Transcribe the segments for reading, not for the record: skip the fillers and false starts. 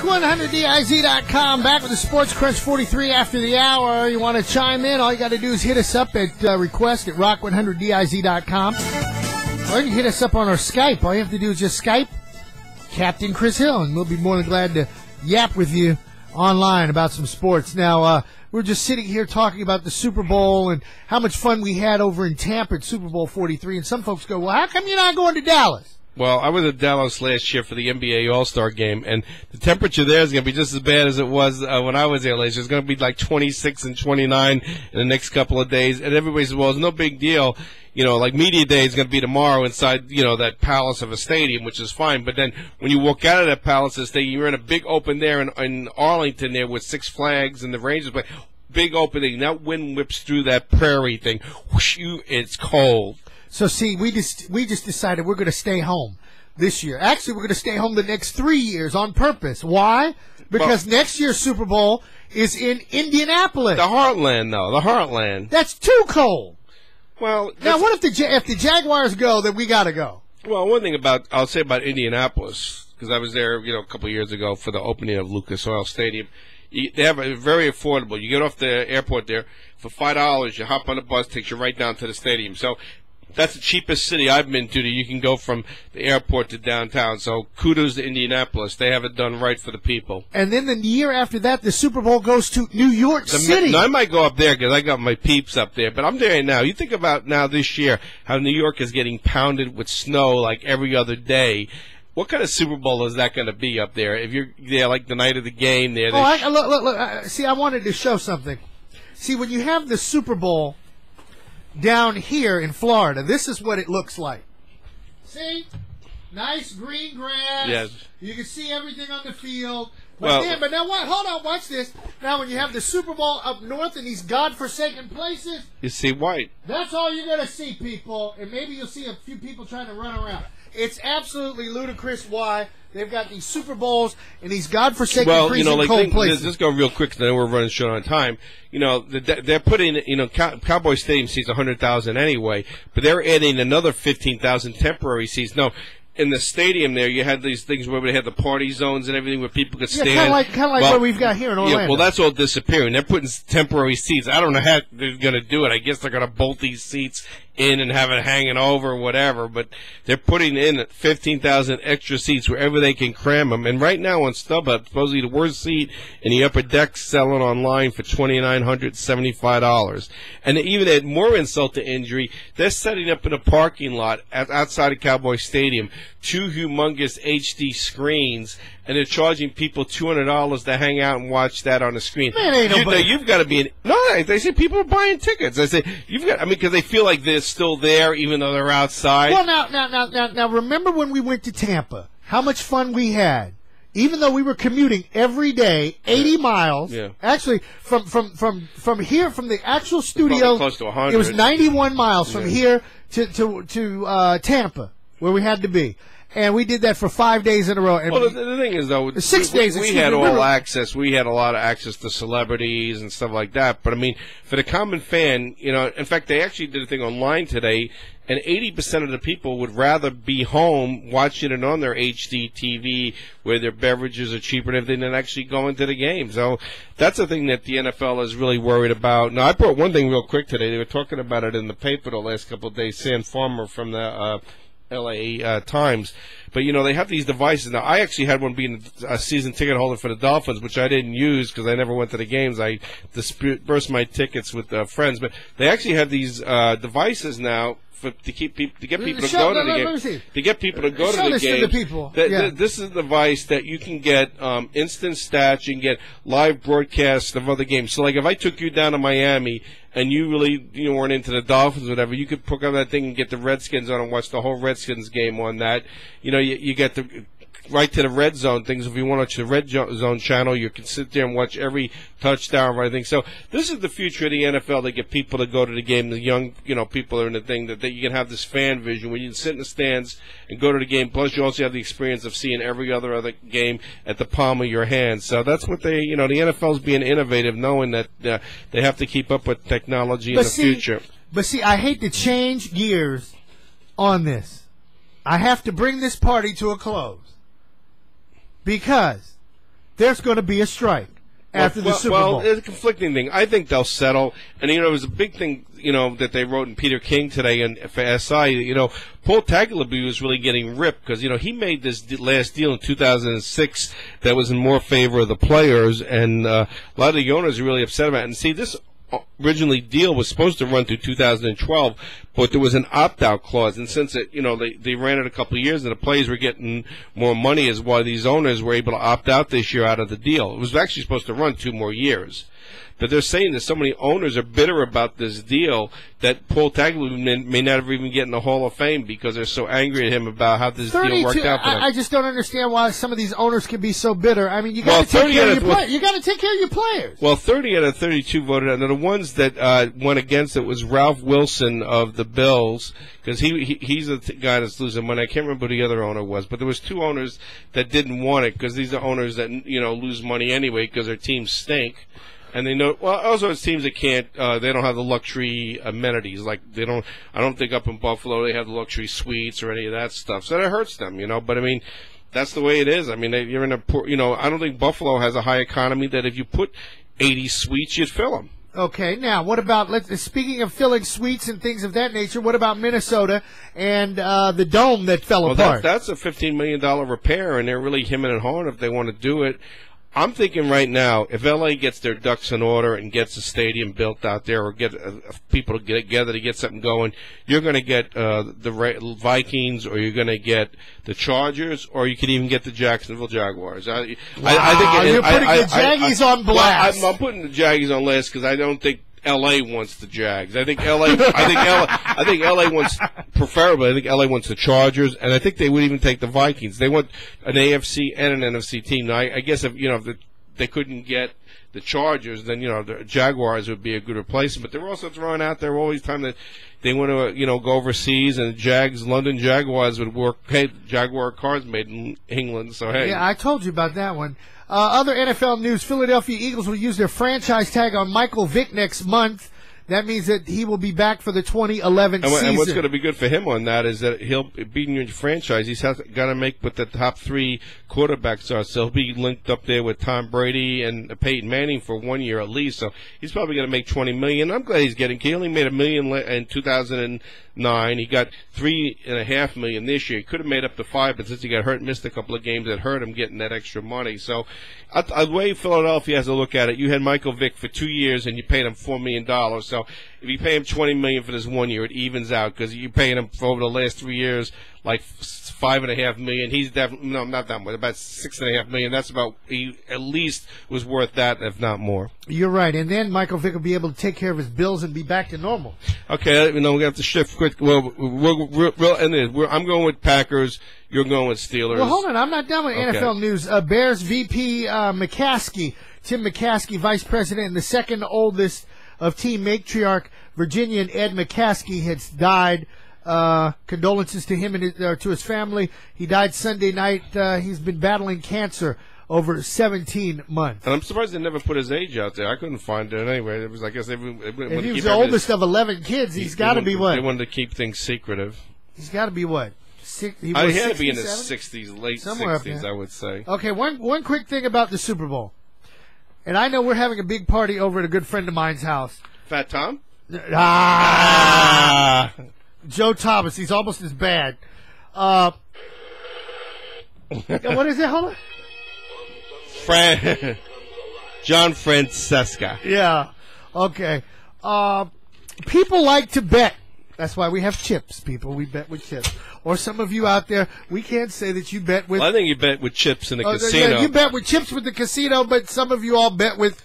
Rock100DIZ.com, back with the Sports Crunch 43 after the hour. You want to chime in? All you got to do is hit us up at request at Rock100DIZ.com. Or you can hit us up on our Skype. All you have to do is just Skype Captain Chris Hill, and we'll be more than glad to yap with you online about some sports. Now, we're just sitting here talking about the Super Bowl and how much fun we had over in Tampa at Super Bowl 43, and some folks go, well, how come you're not going to Dallas? Well, I was at Dallas last year for the NBA All-Star Game, and the temperature there is going to be just as bad as it was when I was there last year. It's going to be like 26 and 29 in the next couple of days, and everybody says, well, it's no big deal. You know, like Media Day is going to be tomorrow inside, you know, that palace of a stadium, which is fine. But then when you walk out of that palace of a stadium, you're in a big open there in Arlington there with Six Flags and the Rangers play. Big opening. That wind whips through that prairie thing. Whoosh, it's cold. So, see, we just decided we're going to stay home this year. Actually, we're going to stay home the next 3 years on purpose. Why? Because next year's Super Bowl is in Indianapolis. The Heartland, though. The Heartland. That's too cold. Well, now, what if the Jaguars go, then we got to go? Well, one thing I'll say about Indianapolis, because I was there, you know, a couple of years ago for the opening of Lucas Oil Stadium. They have a very affordable. You get off the airport there for $5. You hop on the bus, takes you right down to the stadium. So that's the cheapest city I've been to that you can go from the airport to downtown. So kudos to Indianapolis. They have it done right for the people. And then the year after that, the Super Bowl goes to New York City. Now, I might go up there because I got my peeps up there. But I'm there now. You think about now this year how New York is getting pounded with snow like every other day. What kind of Super Bowl is that going to be up there? If you're there like the night of the game there. Look. See, I wanted to show something. See, when you have the Super Bowl down here in Florida, this is what it looks like. See? Nice green grass. Yes. You can see everything on the field. But now what? Hold on, watch this. Now when you have the Super Bowl up north in these godforsaken places, you see white. That's all you're going to see, people. And maybe you'll see a few people trying to run around. It's absolutely ludicrous why they've got these Super Bowls in these godforsaken freezing cold places. Let's go real quick, then we're running short on time. You know, they're putting, you know, Cowboy Stadium seats 100,000 anyway, but they're adding another 15,000 temporary seats. No, in the stadium there, you had these things where they had the party zones and everything where people could stand. Kind of like what we've got here in Orlando. Yeah, well, that's all disappearing. They're putting temporary seats. I don't know how they're going to do it. I guess they're going to bolt these seats in and have it hanging over or whatever, but they're putting in 15,000 extra seats wherever they can cram them. And right now on StubHub, supposedly the worst seat in the upper deck selling online for $2,975. And they even add more insult to injury. They're setting up in a parking lot outside of Cowboy Stadium 2 humongous HD screens, and they're charging people $200 to hang out and watch that on the screen. Man, you've got to be they say people are buying tickets. I say because they feel like they're still there even though they're outside. Well, now, remember when we went to Tampa? How much fun we had, even though we were commuting every day, 80 miles. Yeah. Actually, from here, from the actual studio, close to 100. It was 91 miles from here to Tampa, where we had to be. And we did that for 5 days in a row. And well, the thing is, though, 6 days. We had all access. We had a lot of access to celebrities and stuff like that. But, I mean, for the common fan, you know, in fact, they actually did a thing online today, and 80% of the people would rather be home watching it on their HD TV where their beverages are cheaper and everything than actually going to the game. So that's the thing that the NFL is really worried about. Now, I brought one thing real quick today. They were talking about it in the paper the last couple of days. Sam Farmer from the LA Times. But, you know, they have these devices. Now, I actually had one being a season ticket holder for the Dolphins, which I didn't use because I never went to the games. I dispersed my tickets with friends. But they actually have these devices now to get people to go to the game. To get people to go to the game. This is a device that you can get instant stats. You can get live broadcasts of other games. So, like, if I took you down to Miami and you really weren't into the Dolphins or whatever, you could pick up that thing and get the Redskins on and watch the whole Redskins game on that. You know, you get the right to the red zone things. If you want to watch the red zone channel, you can sit there and watch every touchdown or anything. So this is the future of the NFL. They get people to go to the game. The young, people are in the thing that you can have this fan vision where you can sit in the stands and go to the game. Plus, you also have the experience of seeing every other game at the palm of your hand. So that's what the NFL's being innovative, knowing that they have to keep up with technology in the future. But see, I hate to change gears on this. I have to bring this party to a close. Because there's going to be a strike after the Super Bowl. Well, it's a conflicting thing. I think they'll settle. And, it was a big thing, that they wrote in Peter King today for SI. Paul Tagliabue was really getting ripped because, he made this last deal in 2006 that was in more favor of the players. And a lot of the owners are really upset about it. And see, this originally deal was supposed to run through 2012, but there was an opt-out clause, and since they ran it a couple of years and the players were getting more money, is why these owners were able to opt out this year out of the deal. It was actually supposed to run 2 more years. But they're saying that so many owners are bitter about this deal that Paul Tagliabue may not even get in the Hall of Fame because they're so angry at him about how this deal worked out for them. I just don't understand why some of these owners can be so bitter. I mean, you got to take care of your players. You got to take care of your players. Well, 30 out of 32 voted out. Now, the ones that went against it was Ralph Wilson of the Bills, because he's the guy that's losing money. I can't remember who the other owner was, but there was 2 owners that didn't want it because these are owners that lose money anyway because their teams stink. And they know. Well, also it's teams that can't. They don't have the luxury amenities. Like I don't think up in Buffalo they have the luxury suites or any of that stuff. So that hurts them, But I mean, that's the way it is. I mean, you're in a poor. I don't think Buffalo has a high economy that if you put 80 suites, you'd fill them. Okay, now what about? Speaking of filling suites and things of that nature, what about Minnesota and the dome that fell apart? That's a $15 million repair, and they're really hemming and hawing if they want to do it. I'm thinking right now, if LA gets their ducks in order and gets a stadium built out there, or get people to get together to get something going, you're going to get the Vikings, or you're going to get the Chargers, or you could even get the Jacksonville Jaguars. I think you're putting the Jaggies on blast. Well, I'm putting the Jaggies on blast because I don't think LA wants the Jags. I think LA wants, preferably, I think LA wants the Chargers, and I think they would even take the Vikings. They want an AFC and an NFC team. Now, I guess if they couldn't get the Chargers, then the Jaguars would be a good replacement. But they're also throwing out there all these time that they want to go overseas, and London Jaguars would work. Hey, Jaguar cars made in England, so hey. Yeah, I told you about that one. Other NFL news, Philadelphia Eagles will use their franchise tag on Michael Vick next month. That means that he will be back for the 2011 season. And what's going to be good for him on that is that he'll be in your franchise. He's got to make what the top 3 quarterbacks are. So he'll be linked up there with Tom Brady and Peyton Manning for 1 year at least. So he's probably going to make $20 million. I'm glad he's getting. He only made $1 million in 2009. He got $3.5 million this year. He could have made up to $5 million, but since he got hurt, missed a couple of games, that hurt him getting that extra money. So the way Philadelphia has to look at it, you had Michael Vick for 2 years and you paid him $4 million. So if you pay him $20 million for this 1 year, it evens out because you're paying him for over the last 3 years like $5.5 million. He's definitely not that much, about $6.5 million. That's about, he at least was worth that, if not more. You're right, and then Michael Vick will be able to take care of his bills and be back to normal. Okay, we have to shift quick. Well, I'm going with Packers. You're going with Steelers. Well, hold on, I'm not done with NFL news. Bears VP McCaskey, Tim McCaskey, Vice President and the second oldest of team matriarch Virginian Ed McCaskey, has died. Condolences to him and to his family. He died Sunday night. He's been battling cancer over 17 months. And I'm surprised they never put his age out there. I couldn't find it anyway. It was, I guess, if he was the oldest of 11 kids, he's got to be what? They wanted to keep things secretive. He's got to be what? He had to be in his 60s, late somewhere 60s, I would say. Okay, one quick thing about the Super Bowl. And I know we're having a big party over at a good friend of mine's house. Fat Tom? Joe Thomas. He's almost as bad. What is it? Hold on. John Francesca. Yeah. Okay. People like to bet. That's why we have chips, people. We bet with chips. Or some of you out there, we can't say that you bet with... Well, I think you bet with chips in the casino. Yeah, you bet with chips with the casino, but some of you all bet with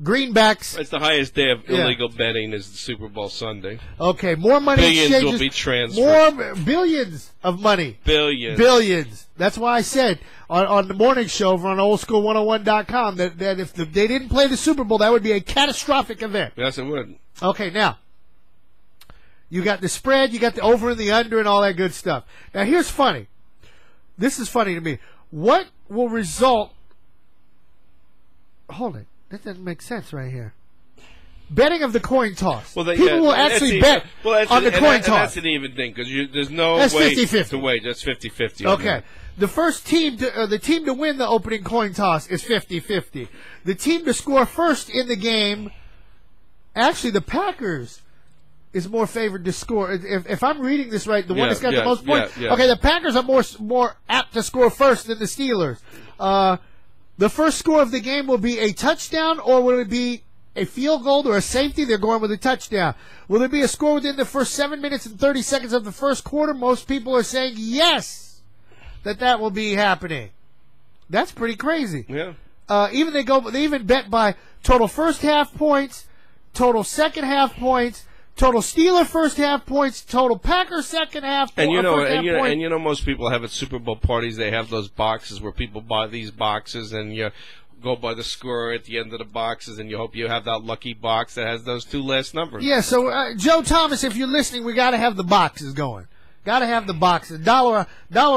greenbacks. It's the highest day of illegal betting is the Super Bowl Sunday. Okay, more money Billions exchanges. Will be transferred. More billions of money. Billions. That's why I said on the morning show over on oldschool101.com that if they didn't play the Super Bowl, that would be a catastrophic event. Yes, it would. Okay, now, you got the spread, you got the over and the under and all that good stuff. Now, here's funny. This is funny to me. What will result... Hold it. That doesn't make sense right here. betting of the coin toss. Well, People will actually bet on the coin toss. That's an even thing because there's no that's way 50-50. to wait. That's 50-50. Okay. The first team, the team to win the opening coin toss is 50-50. The team to score first in the game, actually the Packers is more favored to score. If I'm reading this right, the one that's got the most points. Okay, the Packers are more apt to score first than the Steelers. The first score of the game will be a touchdown, or will it be a field goal or a safety? They're going with a touchdown. Will there be a score within the first 7 minutes and 30 seconds of the first quarter? Most people are saying yes, that will be happening. That's pretty crazy. Yeah. They even bet by total first half points, total second half points, total Steeler first half points, total Packer second half points. And you know, most people have at Super Bowl parties. They have those boxes where people buy these boxes, and you go by the score at the end of the boxes, and you hope you have that lucky box that has those two last numbers. Yeah. So Joe Thomas, if you're listening, we got to have the boxes going. Got to have the boxes. $1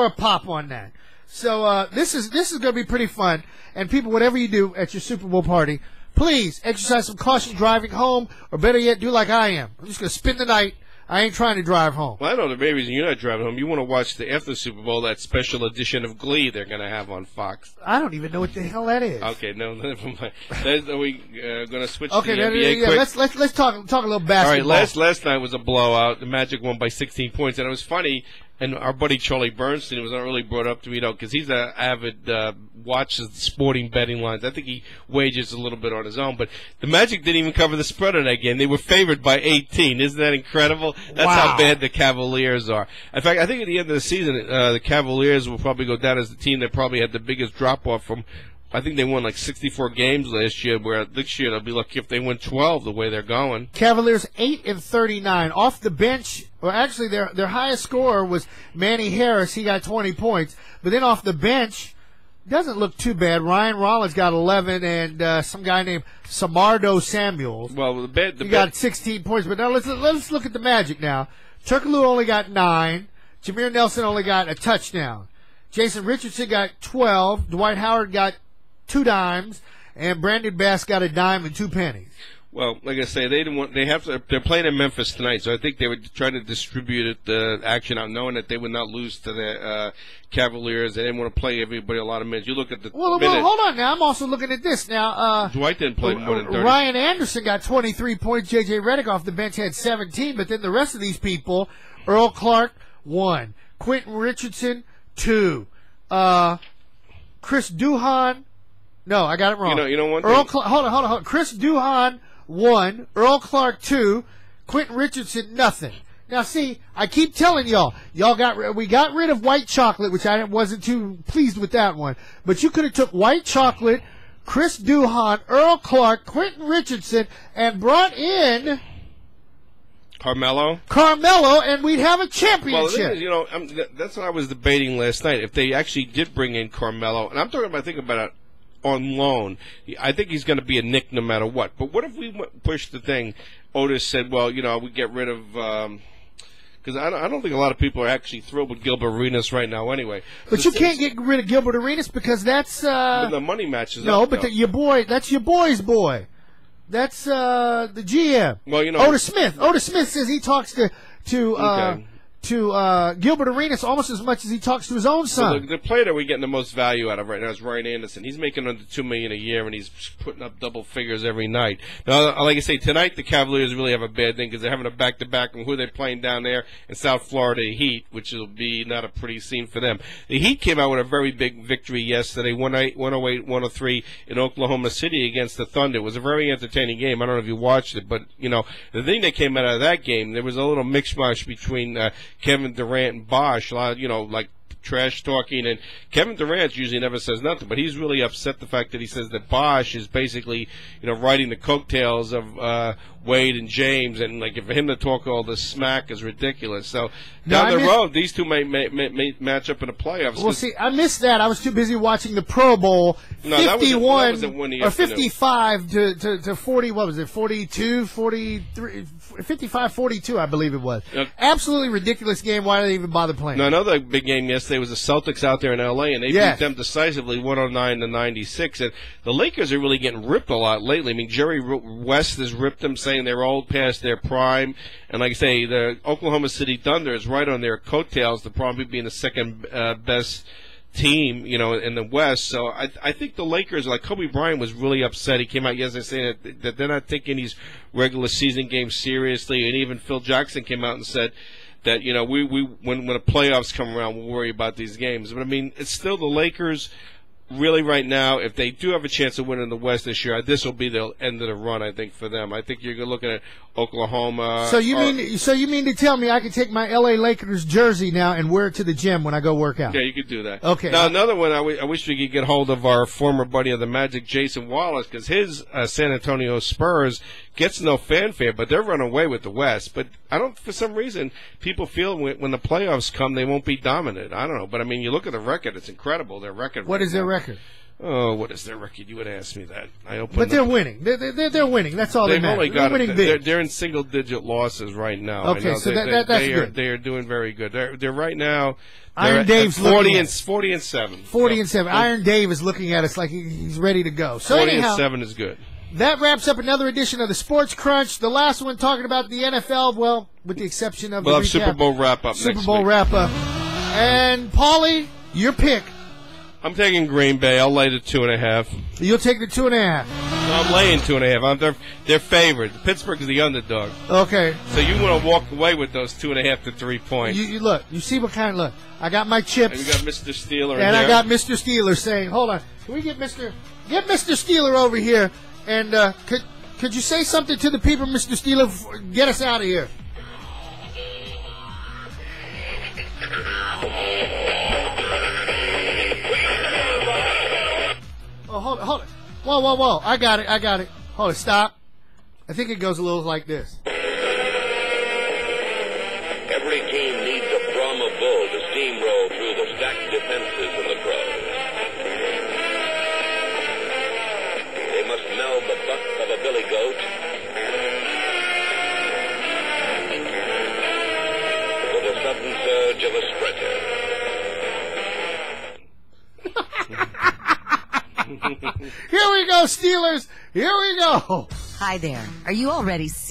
a pop on that. So this is going to be pretty fun. And people, whatever you do at your Super Bowl party, please exercise some caution driving home, or better yet, do like I am. I'm just going to spend the night. I ain't trying to drive home. Well, I know the main reason you're not driving home. You want to watch after the Super Bowl, that special edition of Glee they're going to have on Fox. I don't even know what the hell that is. Okay, no, never mind. Are we going to switch to the NBA quick? Let's talk a little basketball. All right, last night was a blowout. The Magic won by 16 points, and it was funny. And our buddy Charlie Bernstiens was not really brought up to me, because he's an avid watches the sporting betting lines. I think he wagers a little bit on his own. But the Magic didn't even cover the spread on that game. They were favored by 18. Isn't that incredible? That's how bad the Cavaliers are. In fact, I think at the end of the season, the Cavaliers will probably go down as the team that probably had the biggest drop-off from – I think they won like 64 games last year, where this year they'll be lucky if they win 12 the way they're going. Cavaliers 8-39 off the bench. Well, actually, their highest scorer was Manny Harris. He got 20 points. But then off the bench, doesn't look too bad. Ryan Rollins got 11, and some guy named Samardo Samuels. Well, he got 16 points. But now let's look at the Magic now. Turkoglu only got 9. Jameer Nelson only got a touchdown. Jason Richardson got 12. Dwight Howard got 2 dimes, and Brandon Bass got a dime and 2 pennies. Well, like I say, they're playing in Memphis tonight, so I think they would try to distribute the action out, knowing that they would not lose to the Cavaliers. They didn't want to play everybody a lot of minutes. You look at the well, hold on now. I'm also looking at this now. Dwight didn't play more than 30. Ryan Anderson got 23 points. J.J. Redick off the bench had 17, but then the rest of these people, Earl Clark, 1. Quentin Richardson, 2. Chris Duhon. No, I got it wrong. You know one thing? Hold on. Chris Duhon, 1. Earl Clark, 2. Quentin Richardson, nothing. Now, see, I keep telling y'all we got rid of white chocolate, which I wasn't too pleased with that one. But you could have took white chocolate, Chris Duhon, Earl Clark, Quentin Richardson, and brought in Carmelo, and we'd have a championship. Well, the thing is, that's what I was debating last night. If they actually did bring in Carmelo, and I'm talking about, think about it, on loan, I think he's going to be a Knick no matter what. But what if we pushed the thing? Otis said, well, we get rid of because I don't think a lot of people are actually thrilled with Gilbert Arenas right now anyway. But you can't get rid of Gilbert Arenas because that's the money matches no, up. But that's your boy's boy. That's the GM. Well, Otis Smith. Otis Smith says he talks to Gilbert Arenas almost as much as he talks to his own son. So the player that we're getting the most value out of right now is Ryan Anderson. He's making under $2 million a year, and he's putting up double figures every night. Now, like I say, tonight the Cavaliers really have a bad thing because they're having a back-to-back, and who they're playing down there in South Florida, Heat, which will be not a pretty scene for them. The Heat came out with a very big victory yesterday, 108-103 in Oklahoma City against the Thunder. It was a very entertaining game. I don't know if you watched it, but the thing that came out of that game, there was a little mishmash between Kevin Durant and Bosh, like trash talking, and Kevin Durant usually never says nothing, but he's really upset the fact that he says that Bosh is basically, riding the coattails of Wade and James, and like for him to talk all this smack is ridiculous. So down the road, these two may match up in the playoffs. Well, see, I missed that. I was too busy watching the Pro Bowl No, that was at 1 or 55 to 40. What was it? 42, 43, 55, 42, I believe it was. Absolutely ridiculous game. Why did they even bother playing? No, another big game yesterday was the Celtics out there in L.A., and they beat them decisively 109-96. And the Lakers are really getting ripped a lot lately. I mean, Jerry West has ripped them, saying they're old past their prime. And like I say, the Oklahoma City Thunder is right on their coattails, the probably being the second best team, in the West. So I think the Lakers, like Kobe Bryant was really upset. He came out yesterday saying that they're not taking these regular season games seriously, and even Phil Jackson came out and said that, we when the playoffs come around, we'll worry about these games. But I mean, it's still the Lakers. Really, right now, if they do have a chance of winning the West this year, this will be the end of the run, I think, for them. I think you're looking at Oklahoma. So you mean to tell me I can take my L.A. Lakers jersey now and wear it to the gym when I go work out? Yeah, you could do that. Okay. Now, another one, I wish we could get hold of our former buddy of the Magic, Jason Wallace, because his San Antonio Spurs gets no fanfare, but they're running away with the West. But for some reason, people feel when the playoffs come, they won't be dominant. I don't know. But, I mean, you look at the record, it's incredible, their record. What is their record? Oh, what is their record? You would ask me that. But they're winning. They're winning. That's all they matter. They're winning big. They're in single-digit losses right now. Okay, so that's good. They are doing very good. They're right now. Iron Dave's 40 and 7. 40 and 7. Iron Dave is looking at us like he's ready to go. So 40 anyhow, and 7 is good. That wraps up another edition of the Sports Crunch. The last one talking about the NFL. Well, with the exception of we'll have Super Bowl wrap up. Super Bowl wrap up. And Paulie, your pick. I'm taking Green Bay. I'll lay the 2.5. You'll take the 2.5. I'm laying 2.5. They're favored. Pittsburgh is the underdog. Okay. So you want to walk away with those 2.5 to 3 points. You look. You see what kind of look. I got my chips. And we got Mr. Steeler in and there. I got Mr. Steeler saying, hold on. Can we get Mr. Steeler over here? And could you say something to the people, Mr. Steeler? Get us out of here. Oh, hold on. Whoa. I got it. Hold it, stop. I think it goes a little like this. Every team needs a Brahma bull to steamroll through the stacked defenses of the pros. They must meld the butt of a billy goat with the sudden surge of a sprinter. Here we go, Steelers. Here we go. Hi there. Are you already serious?